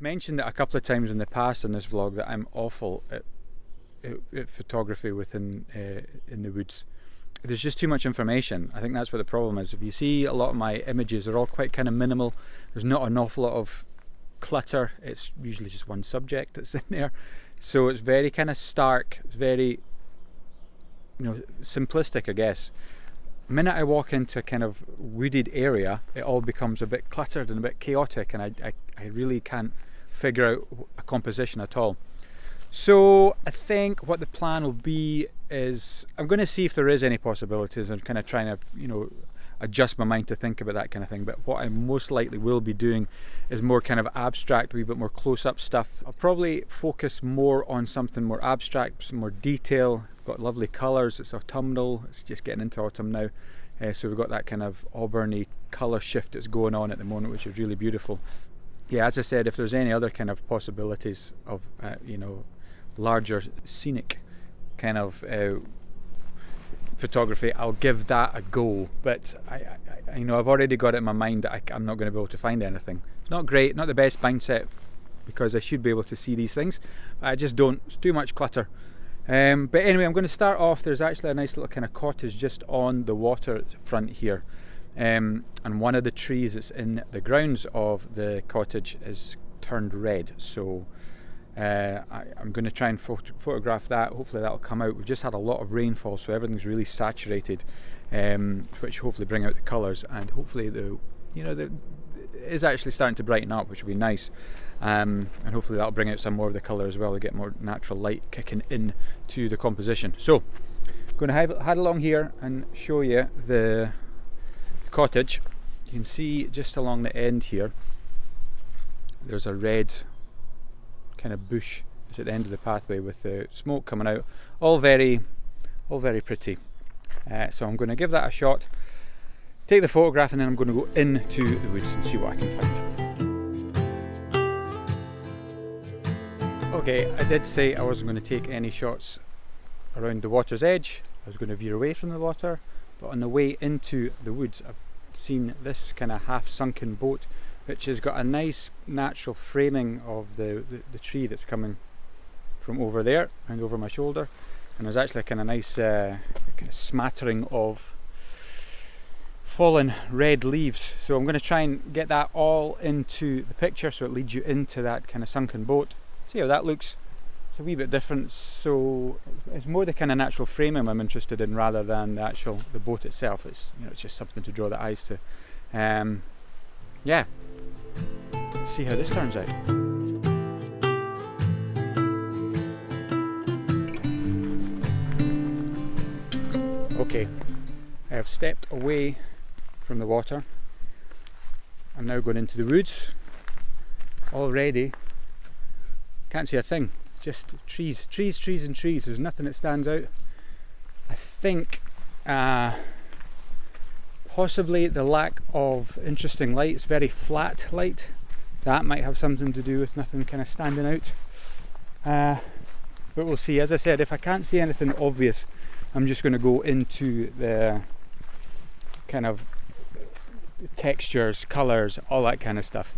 mentioned it a couple of times in the past in this vlog that I'm awful at photography within in the woods. There's just too much information. I think that's what the problem is. If you see a lot of my images, they're all quite kind of minimal. There's not an awful lot of clutter. It's usually just one subject that's in there. So it's very kind of stark, it's very, simplistic, I guess. The minute I walk into a kind of wooded area, it all becomes a bit cluttered and a bit chaotic, and I really can't figure out a composition at all. So I think what the plan will be is I'm going to see if there is any possibilities and kind of trying to, adjust my mind to think about that kind of thing. But what I most likely will be doing is more kind of abstract, a wee bit more close-up stuff. I'll probably focus more on something more abstract, some more detail. Got lovely colours, it's autumnal, it's just getting into autumn now. So we've got that kind of auburny colour shift that's going on at the moment, which is really beautiful. Yeah, as I said, if there's any other kind of possibilities of, larger scenic kind of photography, I'll give that a go. But I've already got it in my mind that I'm not going to be able to find anything. It's not great, not the best mindset, because I should be able to see these things, but I just don't. It's too much clutter. But anyway, I'm going to start off. There's actually a nice little kind of cottage just on the waterfront here, and one of the trees that's in the grounds of the cottage is turned red. So I'm going to try and photograph that. Hopefully that'll come out. We've just had a lot of rainfall, so everything's really saturated, which hopefully bring out the colours, and hopefully it is actually starting to brighten up, which will be nice. And hopefully that'll bring out some more of the colour as well, to get more natural light kicking in to the composition. So I'm going to head along here and show you the cottage. You can see just along the end here there's a red kind of bush. It's at the end of the pathway with the smoke coming out, all very pretty. So I'm going to give that a shot, take the photograph, and then I'm going to go into the woods and see what I can find. Okay, I did say I wasn't going to take any shots around the water's edge. I was going to veer away from the water, but on the way into the woods I've seen this kind of half sunken boat, which has got a nice natural framing of the tree that's coming from over there and over my shoulder, and there's actually a kind of nice kind of smattering of fallen red leaves. So I'm going to try and get that all into the picture, so it leads you into that kind of sunken boat. See how that looks. It's a wee bit different, so it's more the kind of natural framing I'm interested in rather than the boat itself. It's it's just something to draw the eyes to. Yeah, let's see how this turns out. Okay, I have stepped away from the water. I'm now going into the woods. Already can't see a thing, just trees and trees. There's nothing that stands out. I think possibly the lack of interesting light. It's very flat light. That might have something to do with nothing kind of standing out. But we'll see. As I said, if I can't see anything obvious, I'm just going to go into the kind of textures, colours, all that kind of stuff.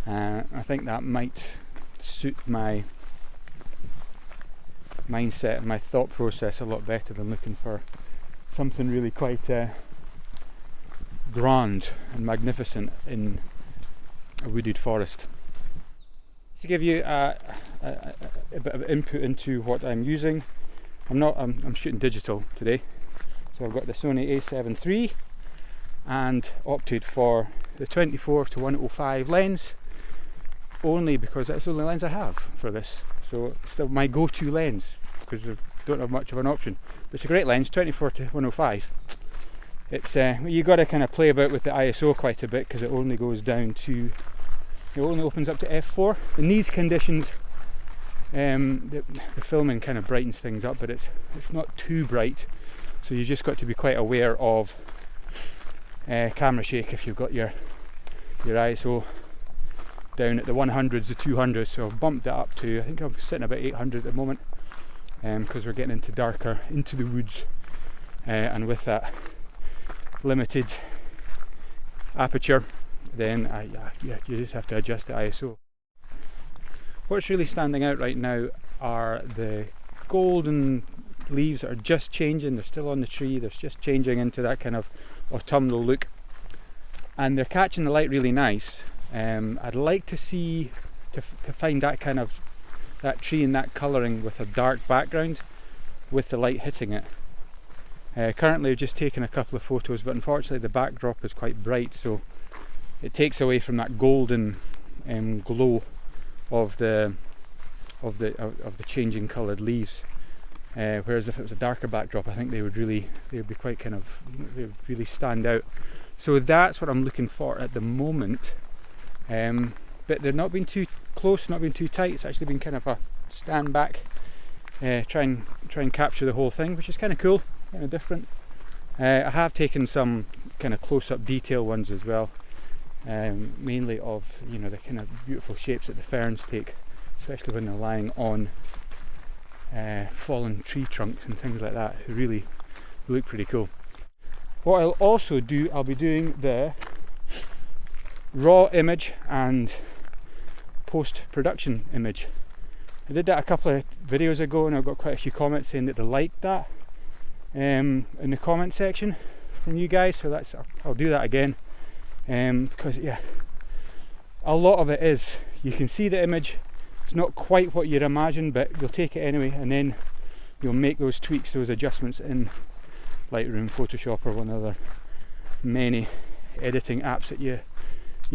I think that might suit my mindset and my thought process a lot better than looking for something really quite grand and magnificent in a wooded forest. To give you a bit of input into what I'm using, I'm shooting digital today, so I've got the Sony a7 III and opted for the 24-105 lens, only because that's the only lens I have for this. So it's still my go-to lens because I don't have much of an option. But it's a great lens, 24-105. It's you got to kind of play about with the ISO quite a bit because it only goes down to, it only opens up to f4. In these conditions, the filming kind of brightens things up, but it's not too bright. So you just got to be quite aware of camera shake if you've got your ISO down at the 100s, the 200s. So I've bumped that up to, I think I'm sitting about 800 at the moment, because we're getting into darker, into the woods, and with that limited aperture, then you just have to adjust the ISO. What's really standing out right now are the golden leaves that are just changing. They're still on the tree, they're just changing into that kind of autumnal look, and they're catching the light really nice. I'd like to see to find that kind of that tree and that colouring with a dark background with the light hitting it. Currently I've just taken a couple of photos, but unfortunately the backdrop is quite bright, so it takes away from that golden glow of the changing coloured leaves. Whereas if it was a darker backdrop, I think they would be quite they would really stand out. So that's what I'm looking for at the moment. But they're not being too close, not being too tight. It's actually been kind of a stand back, try and capture the whole thing, which is kind of cool, kind of different. I have taken some kind of close-up detail ones as well, mainly of the kind of beautiful shapes that the ferns take, especially when they're lying on fallen tree trunks and things like that. They really look pretty cool. What I'll also do, I'll be doing the raw image and post-production image. I did that a couple of videos ago and I got quite a few comments saying that they liked that in the comment section from you guys, so I'll do that again, because yeah, a lot of it is, you can see the image, it's not quite what you'd imagine, but you'll take it anyway, and then you'll make those tweaks, those adjustments in Lightroom, Photoshop, or one of the many editing apps that you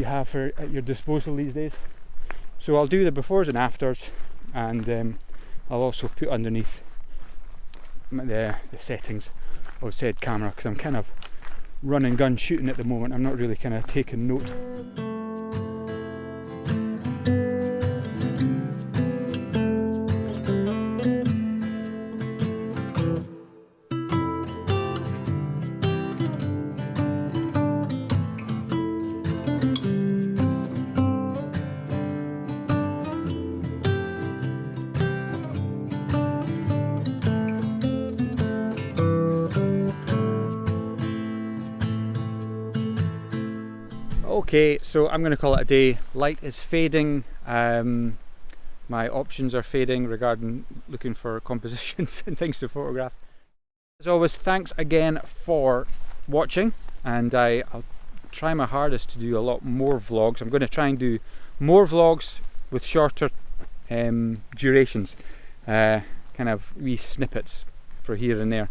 have at your disposal these days. So I'll do the befores and afters, and I'll also put underneath the settings of said camera, because I'm kind of run and gun shooting at the moment. I'm not really kind of taking note. Okay, so I'm going to call it a day. Light is fading, my options are fading regarding looking for compositions and things to photograph. As always, thanks again for watching, and I'll try my hardest to do a lot more vlogs. I'm going to try and do more vlogs with shorter durations, kind of wee snippets for here and there.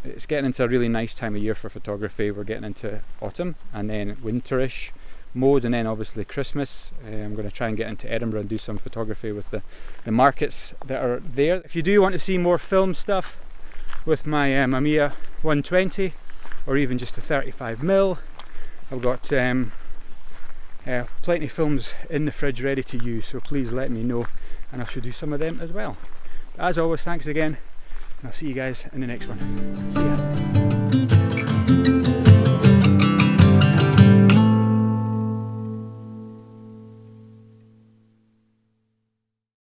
It's getting into a really nice time of year for photography. We're getting into autumn and then winterish mode, and then obviously Christmas. I'm going to try and get into Edinburgh and do some photography with the markets that are there. If you do want to see more film stuff with my Mamiya 120 or even just the 35mm, I've got plenty of films in the fridge ready to use, so please let me know and I should do some of them as well. As always, thanks again. I'll see you guys in the next one. See ya.